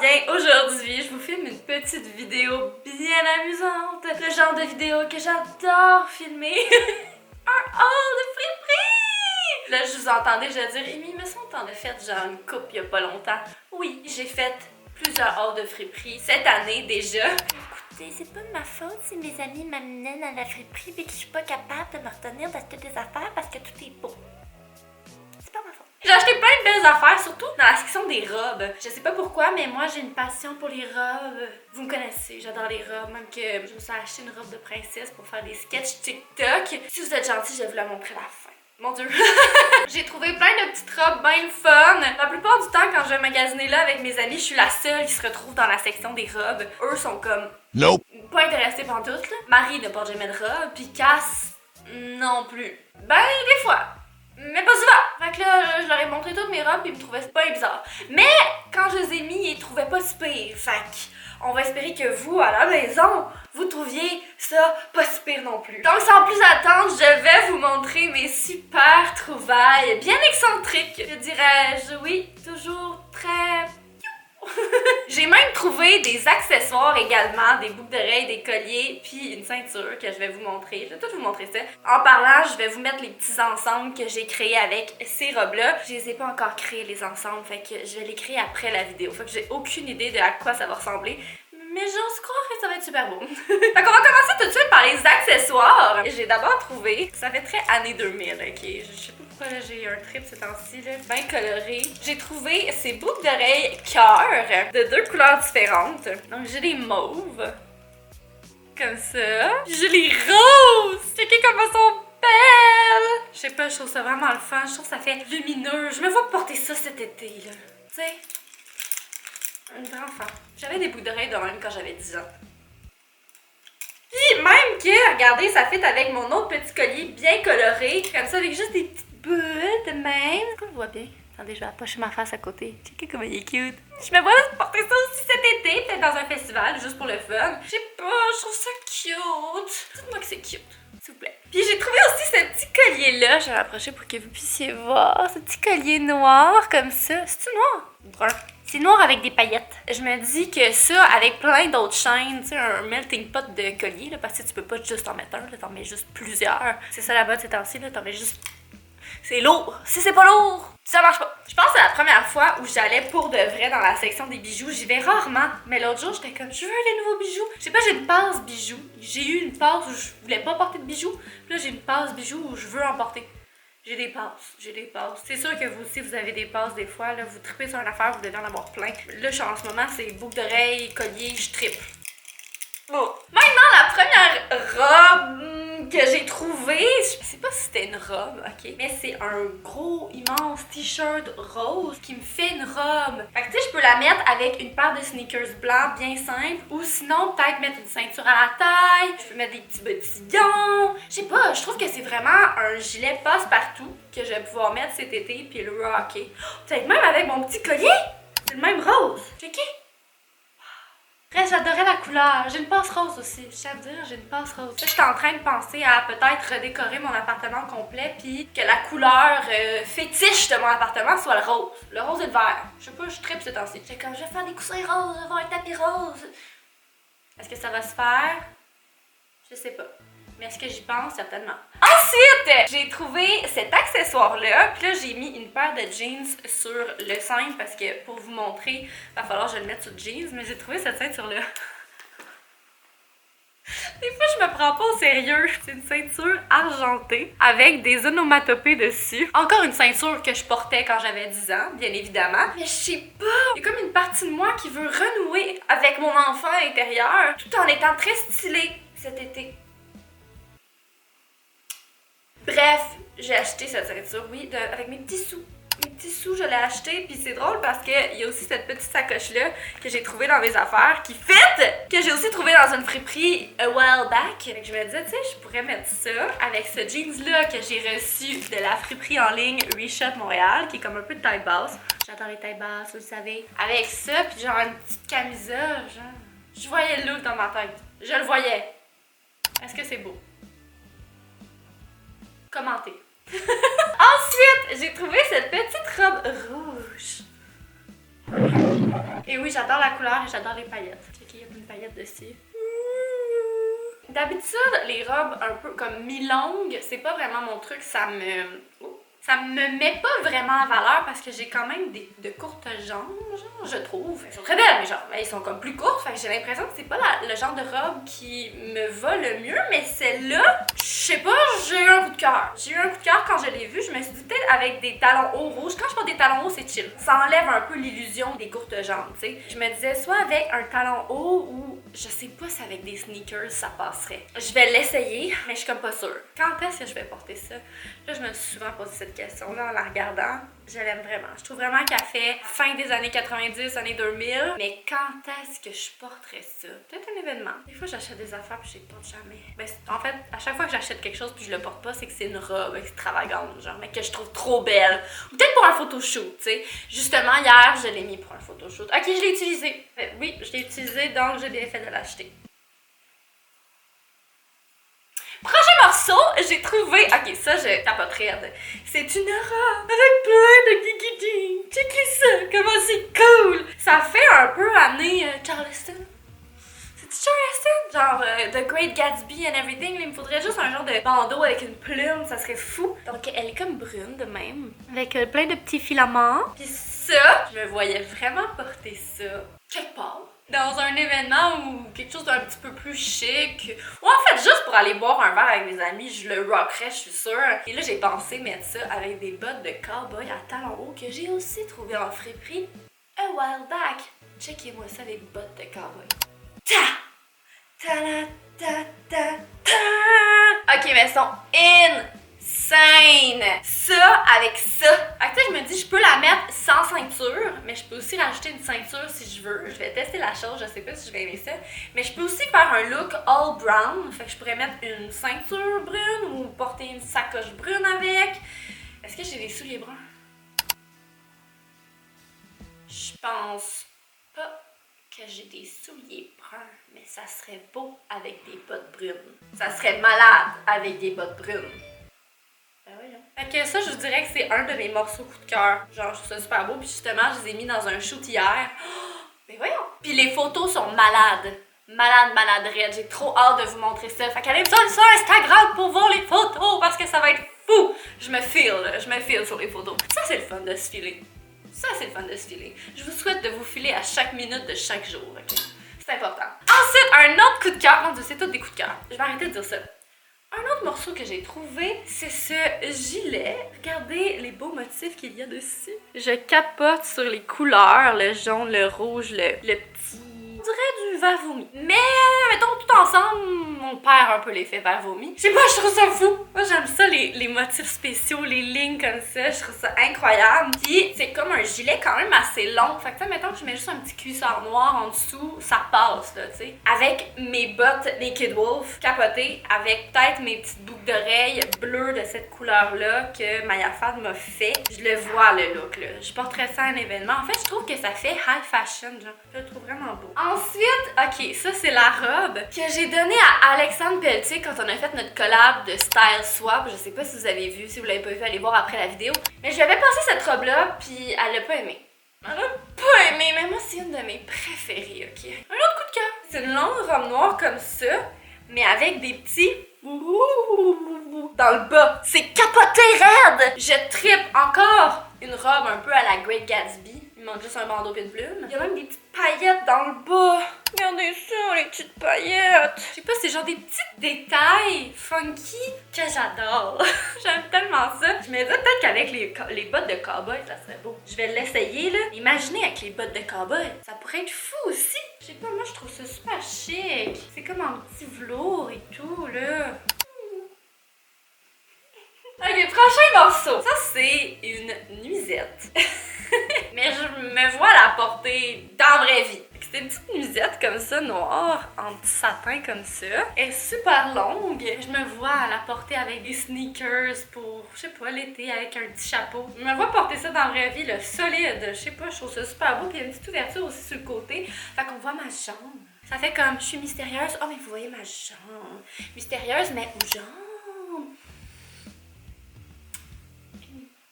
bien, aujourd'hui, je vous filme une petite vidéo bien amusante. Le genre de vidéo que j'adore filmer. Un haul de friperie! Là, je vous entendais déjà dire, Amy, me semble que t'en as fait genre une coupe il y a pas longtemps. Oui, j'ai fait plusieurs hauls de friperie cette année déjà. Écoutez, c'est pas de ma faute si mes amis m'amenaient dans la friperie et que je suis pas capable de me retenir d'acheter des affaires parce que tout est beau. C'est pas ma faute. J'ai acheté plein de belles affaires, surtout dans la section des robes. Je sais pas pourquoi, mais moi j'ai une passion pour les robes. Vous me connaissez, j'adore les robes. Même que je me suis acheté une robe de princesse pour faire des sketchs TikTok. Si vous êtes gentils, je vais vous la montrer à la fin. Mon Dieu! J'ai trouvé plein de petites robes bien fun. La plupart du temps, quand je vais magasiner là avec mes amis, je suis la seule qui se retrouve dans la section des robes. Eux sont comme... Nope. Pas intéressés pantoute, là. Marie ne porte jamais de robe, puis Cass non plus. Ben, des fois. Mais pas souvent! Fait que là, je leur ai montré toutes mes robes pis ils me trouvaient pas bizarre. Mais quand je les ai mis, ils trouvaient pas si pire. Fait que on va espérer que vous, à la maison, vous trouviez ça pas si pire non plus. Donc sans plus attendre, je vais vous montrer mes super trouvailles bien excentriques. Je dirais-je, oui, toujours très... J'ai même trouvé des accessoires également, des boucles d'oreilles, des colliers, puis une ceinture que je vais vous montrer. Je vais tout vous montrer ça. En parlant, je vais vous mettre les petits ensembles que j'ai créés avec ces robes-là. Je les ai pas encore créés les ensembles, fait que je vais les créer après la vidéo. Fait que j'ai aucune idée de à quoi ça va ressembler. Mais j'ose croire que ça va être super beau. Fait qu'on va commencer tout de suite par les accessoires. J'ai d'abord trouvé, ça fait très années 2000, ok? Je sais pas pourquoi là j'ai un trip ces temps-ci, là, bien coloré. J'ai trouvé ces boucles d'oreilles cœur de deux couleurs différentes. Donc j'ai les mauves, comme ça. J'ai les roses! Checkez comme elles sont belles! Je sais pas, je trouve ça vraiment le fun. Je trouve que ça fait lumineux. Je me vois porter ça cet été, là. Tu sais? Une vraie enfant. J'avais des boucles d'oreilles de même quand j'avais 10 ans. Puis même que, regardez, ça fit avec mon autre petit collier bien coloré. Comme ça, avec juste des petites boules de même. Est-ce qu'on le voit bien? Attendez, je vais approcher ma face à côté. Checkez comme il est cute. Je me vois porter ça aussi cet été, peut-être dans un festival, juste pour le fun. Je sais pas, je trouve ça cute. Dites-moi que c'est cute, s'il vous plaît. Puis j'ai trouvé aussi ce petit collier-là. Je vais m'approcher pour que vous puissiez voir. Ce petit collier noir, comme ça. C'est-tu noir? Brun. C'est noir avec des paillettes. Je me dis que ça, avec plein d'autres chaînes, tu sais, un melting pot de collier, là, parce que tu peux pas juste en mettre un, là, t'en mets juste plusieurs. C'est ça la mode ces temps-ci, là, t'en mets juste... C'est lourd! Si c'est pas lourd, ça marche pas! Je pense que c'est la première fois où j'allais pour de vrai dans la section des bijoux. J'y vais rarement, mais l'autre jour, j'étais comme, je veux des nouveaux bijoux. Je sais pas, j'ai une passe bijoux. J'ai eu une passe où je voulais pas porter de bijoux. Puis là, j'ai une passe bijoux où je veux en porter. J'ai des passes. C'est sûr que vous aussi, vous avez des passes des fois. Là, vous trippez sur une affaire, vous devez en avoir plein. Là, en ce moment, c'est boucles d'oreilles, collier, je trippe. Bon. Maintenant, la première robe que j'ai trouvée, je sais pas si c'était une robe, ok? Mais c'est un gros, immense t-shirt rose qui me fait une robe. Fait que tu sais, je peux la mettre avec une paire de sneakers blancs bien simples. Ou sinon, peut-être mettre une ceinture à la taille. Je peux mettre des petits bottillons. Je sais pas, je trouve que c'est vraiment un gilet passe-partout que je vais pouvoir mettre cet été puis le rocker. Peut-être même avec mon petit collier. C'est le même rose. Checké? Bref, j'adorais la couleur. J'ai une passe rose aussi. Je tiens à dire, j'ai une passe rose. Je suis en train de penser à peut-être redécorer mon appartement complet puis que la couleur fétiche de mon appartement soit le rose. Le rose et le vert. Je sais pas, je trippe ces temps-ci. J'ai comme, je vais faire des coussins roses, je vais avoir un tapis rose. Est-ce que ça va se faire? Je sais pas. Mais est-ce que j'y pense? Certainement. Ensuite, j'ai trouvé cet accessoire-là. Puis là, j'ai mis une paire de jeans sur le sein parce que pour vous montrer, il va falloir que je le mette sur jeans. Mais j'ai trouvé cette ceinture-là. Des fois, je me prends pas au sérieux. C'est une ceinture argentée avec des onomatopées dessus. Encore une ceinture que je portais quand j'avais 10 ans, bien évidemment. Mais je sais pas, il y a comme une partie de moi qui veut renouer avec mon enfant intérieur tout en étant très stylée cet été. Bref, j'ai acheté cette ceinture, oui, avec mes petits sous. Mes petits sous, je l'ai acheté, puis c'est drôle parce qu'il y a aussi cette petite sacoche-là que j'ai trouvée dans mes affaires qui fit, que j'ai aussi trouvée dans une friperie a while back. Fait que je me disais, tu sais, je pourrais mettre ça avec ce jeans-là que j'ai reçu de la friperie en ligne Reshot Montréal, qui est comme un peu de taille basse. J'adore les tailles basses, vous le savez. Avec ça, puis genre une petite camisole, genre. Je voyais le look dans ma tête. Je le voyais. Est-ce que c'est beau? Commentez. Ensuite, j'ai trouvé cette petite robe rouge. Et oui, j'adore la couleur et j'adore les paillettes. Ok, il y a une paillette dessus. D'habitude, les robes un peu comme mi-longues, c'est pas vraiment mon truc, ça me met pas vraiment en valeur parce que j'ai quand même de courtes jambes, genre, je trouve. Elles sont très belles, mes jambes. Elles sont comme plus courtes, fait que j'ai l'impression que c'est pas le genre de robe qui me va le mieux, mais celle-là, je sais pas, j'ai eu un coup de cœur. J'ai eu un coup de cœur quand je l'ai vue, je me suis dit peut-être avec des talons hauts rouges. Quand je porte des talons hauts, c'est chill. Ça enlève un peu l'illusion des courtes jambes, tu sais. Je me disais soit avec un talon haut ou je sais pas si avec des sneakers ça passerait. Je vais l'essayer, mais je suis comme pas sûre. Quand est-ce que je vais porter ça? Là, je me suis souvent posé cette question-là en la regardant. Je l'aime vraiment. Je trouve vraiment qu'elle fait fin des années 90, années 2000. Mais quand est-ce que je porterais ça? Peut-être un événement. Des fois, j'achète des affaires puis je les porte jamais. Ben, en fait, à chaque fois que j'achète quelque chose puis je le porte pas, c'est que c'est une robe extravagante, genre, mais que je trouve trop belle. Ou peut-être pour un photoshoot, tu sais. Justement, hier, je l'ai mis pour un photoshoot. Ok, je l'ai utilisé. Oui, je l'ai utilisé, donc j'ai bien fait de l'acheter. Prochain morceau, j'ai trouvé... Ok, ça, je capoterais. C'est une robe avec plein de guigui. Checkez ça, comment c'est cool. Ça fait un peu année Charleston. C'est Charleston? Genre The Great Gatsby and everything. Il me faudrait juste un genre de bandeau avec une plume, ça serait fou. Donc, elle est comme brune de même, avec plein de petits filaments. Puis ça, je me voyais vraiment porter ça quelque part. Dans un événement ou quelque chose d'un petit peu plus chic. Ou en fait, juste pour aller boire un verre avec mes amis, je le rockerais, je suis sûre. Et là, j'ai pensé mettre ça avec des bottes de cowboy à talons hauts que j'ai aussi trouvé en friperie a while back. Checkez-moi ça, les bottes de cowboy. Ta! Ta la ta ta ta! Ok, mais elles sont insane! Ça avec ça. Fait que je me dis, je peux la mettre sans ceinture, mais je peux aussi rajouter une ceinture si je veux. Je vais tester la chose, je sais pas si je vais aimer ça. Mais je peux aussi faire un look all brown. Fait que je pourrais mettre une ceinture brune ou porter une sacoche brune avec. Est-ce que j'ai des souliers bruns? Je pense pas que j'ai des souliers bruns, mais ça serait beau avec des bottes brunes. Ça serait malade avec des bottes brunes. Ben voyons. Fait que ça, je vous dirais que c'est un de mes morceaux coup de cœur. Genre, je trouve ça super beau. Puis justement, je les ai mis dans un shoot hier. Oh, ben voyons. Puis les photos sont malades. Malade, raide. J'ai trop hâte de vous montrer ça. Fait qu'allez me sur Instagram pour voir les photos parce que ça va être fou. Je me file sur les photos. Ça, c'est le fun de se filer. Ça, c'est le fun de se filer. Je vous souhaite de vous filer à chaque minute de chaque jour, ok? C'est important. Ensuite, un autre coup de cœur. Mon Dieu, c'est tout des coups de cœur. Je vais arrêter de dire ça. Un autre morceau que j'ai trouvé, c'est ce gilet. Regardez les beaux motifs qu'il y a dessus. Je capote sur les couleurs, le jaune, le rouge, le petit... On dirait du vert vomi. Mais, mettons, tout ensemble, on perd un peu l'effet vert vomi. Je sais pas, je trouve ça fou. Moi, j'aime ça, les motifs spéciaux, les lignes comme ça. Je trouve ça incroyable. Puis, c'est comme un gilet quand même assez long. Fait que, tu sais, mettons que je mets juste un petit cuissard noir en dessous, ça passe, là, tu sais. Avec mes bottes Naked Wolf capotées, avec peut-être mes petites boucles d'oreilles bleues de cette couleur-là que Maya Fad m'a fait. Je le vois, le look, là. Je porterais ça à un événement. En fait, je trouve que ça fait high fashion, genre. Je le trouve vraiment beau. Ensuite, ok, ça c'est la robe que j'ai donnée à Alexandre Pelletier quand on a fait notre collab de Style Swap. Je sais pas si vous avez vu, si vous l'avez pas vu, allez voir après la vidéo. Mais je lui avais passé cette robe-là, puis elle l'a pas aimée. Elle a pas aimé, mais moi c'est une de mes préférées, ok? Un autre coup de cœur. C'est une longue robe noire comme ça, mais avec des petits dans le bas. C'est capoté raide! Je trippe encore une robe un peu à la Great Gatsby. Il manque juste un bandeau et une plume. Il y a même des petites paillettes dans le bas. Regardez ça, les petites paillettes. Je sais pas, c'est genre des petits détails funky que j'adore. J'aime tellement ça. Je me dis peut-être qu'avec les bottes de cowboy, ça serait beau. Je vais l'essayer, là. Imaginez avec les bottes de cowboy. Ça pourrait être fou aussi. Je sais pas, moi, je trouve ça super chic. C'est comme un petit velours et tout, là. Ok, prochain morceau. Ça, c'est une nuisette. Mais je me vois la porter dans la vraie vie. C'est une petite nuisette comme ça, noire, en petit satin comme ça. Elle est super longue. Je me vois la porter avec des sneakers pour, je sais pas, l'été avec un petit chapeau. Je me vois porter ça dans la vraie vie, le solide. Je sais pas, je trouve ça super beau. Puis il y a une petite ouverture aussi sur le côté. Fait qu'on voit ma jambe. Ça fait comme, je suis mystérieuse. Oh, mais vous voyez ma jambe. Mystérieuse, mais où jambe?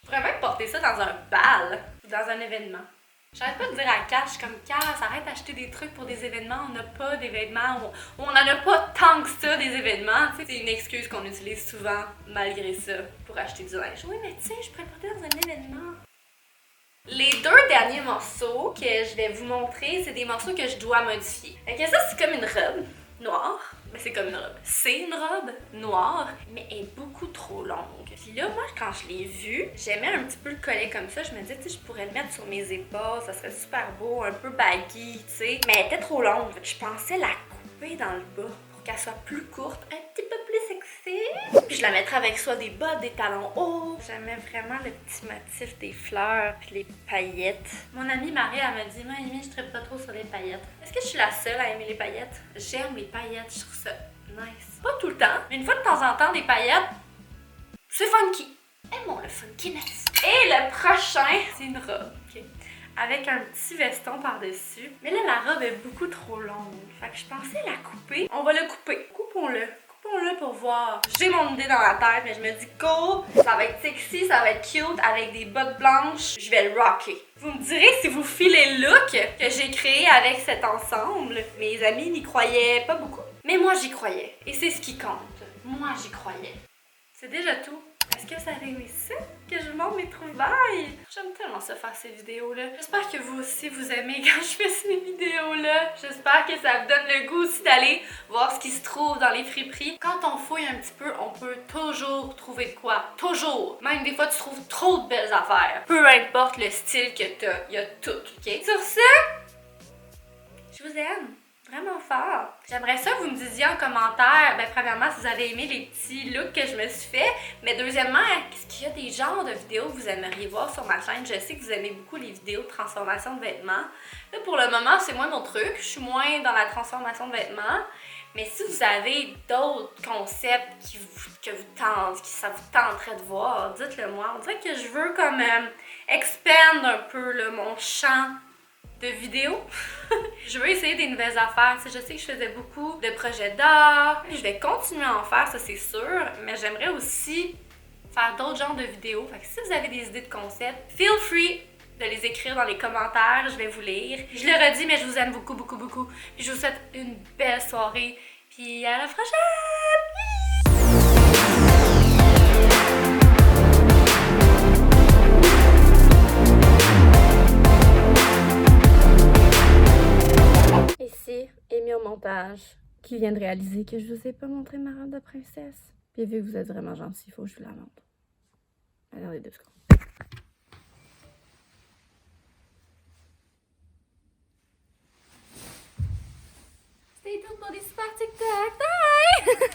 Je pourrais même porter ça dans un bal ou dans un événement. J'arrête pas de dire à Kat, je suis comme Kat, arrête d'acheter des trucs pour des événements, on n'a pas d'événements, on en a pas tant que ça des événements. Tu sais, c'est une excuse qu'on utilise souvent malgré ça pour acheter du linge. Oui, mais tu sais, je pourrais le porter dans un événement. Les 2 derniers morceaux que je vais vous montrer, c'est des morceaux que je dois modifier. Fait que ça, c'est comme une robe noire. Ben, c'est comme une robe. C'est une robe noire, mais elle est beaucoup trop longue. Puis là, moi, quand je l'ai vue, j'aimais un petit peu le collet comme ça. Je me disais, tu sais, je pourrais le mettre sur mes épaules, ça serait super beau, un peu baggy, tu sais. Mais elle était trop longue. Fait que je pensais la couper dans le bas pour qu'elle soit plus courte, un petit peu plus sexy. Puis je la mettrais avec soit des bottes, des talons hauts. J'aimais vraiment le petit motif des fleurs puis les paillettes. Mon amie Marie, elle m'a dit, moi, Amy, je trippe pas trop sur les paillettes. Est-ce que je suis la seule à aimer les paillettes? J'aime les paillettes, je trouve ça nice. Pas tout le temps, mais une fois de temps en temps, des paillettes, c'est funky. Aimons le funkiness. Et le prochain, c'est une robe, ok? Avec un petit veston par-dessus. Mais là, la robe est beaucoup trop longue. Fait que je pensais la couper. On va le couper. Coupons-le. Coupons-le pour voir. J'ai mon idée dans la tête, mais je me dis go, ça va être sexy, ça va être cute, avec des bottes blanches. Je vais le rocker. Vous me direz si vous filez le look que j'ai créé avec cet ensemble. Mes amis n'y croyaient pas beaucoup. Mais moi, j'y croyais. Et c'est ce qui compte. Moi, j'y croyais. C'est déjà tout. Est-ce que vous avez aimé ça? Que je vous montre mes trouvailles? J'aime tellement ça faire ces vidéos-là. J'espère que vous aussi vous aimez quand je fais ces vidéos-là. J'espère que ça vous donne le goût aussi d'aller voir ce qui se trouve dans les friperies. Quand on fouille un petit peu, on peut toujours trouver de quoi. Toujours! Même des fois, tu trouves trop de belles affaires. Peu importe le style que t'as, il y a tout, ok? Sur ce, je vous aime. Vraiment fort. J'aimerais ça que vous me disiez en commentaire, ben premièrement, si vous avez aimé les petits looks que je me suis fait, mais deuxièmement, est-ce qu'il y a des genres de vidéos que vous aimeriez voir sur ma chaîne? Je sais que vous aimez beaucoup les vidéos de transformation de vêtements. Là, pour le moment, c'est moins mon truc. Je suis moins dans la transformation de vêtements. Mais si vous avez d'autres concepts que ça vous tenterait de voir, dites-le moi. On dirait que je veux comme expand un peu là, mon champ de vidéos. Je veux essayer des nouvelles affaires. Tu sais, je sais que je faisais beaucoup de projets d'art. Je vais continuer à en faire, ça c'est sûr. Mais j'aimerais aussi faire d'autres genres de vidéos. Fait que si vous avez des idées de concepts, feel free de les écrire dans les commentaires. Je vais vous lire. Je le redis, mais je vous aime beaucoup, beaucoup, beaucoup. Puis je vous souhaite une belle soirée. Puis à la prochaine! Ici, Amy au montage, qui vient de réaliser que je vous ai pas montré ma robe de princesse. Puis vu que vous êtes vraiment gentil, il faut que je vous la montre. Attendez 2 secondes. Stay tuned pour des super TikTok. Bye!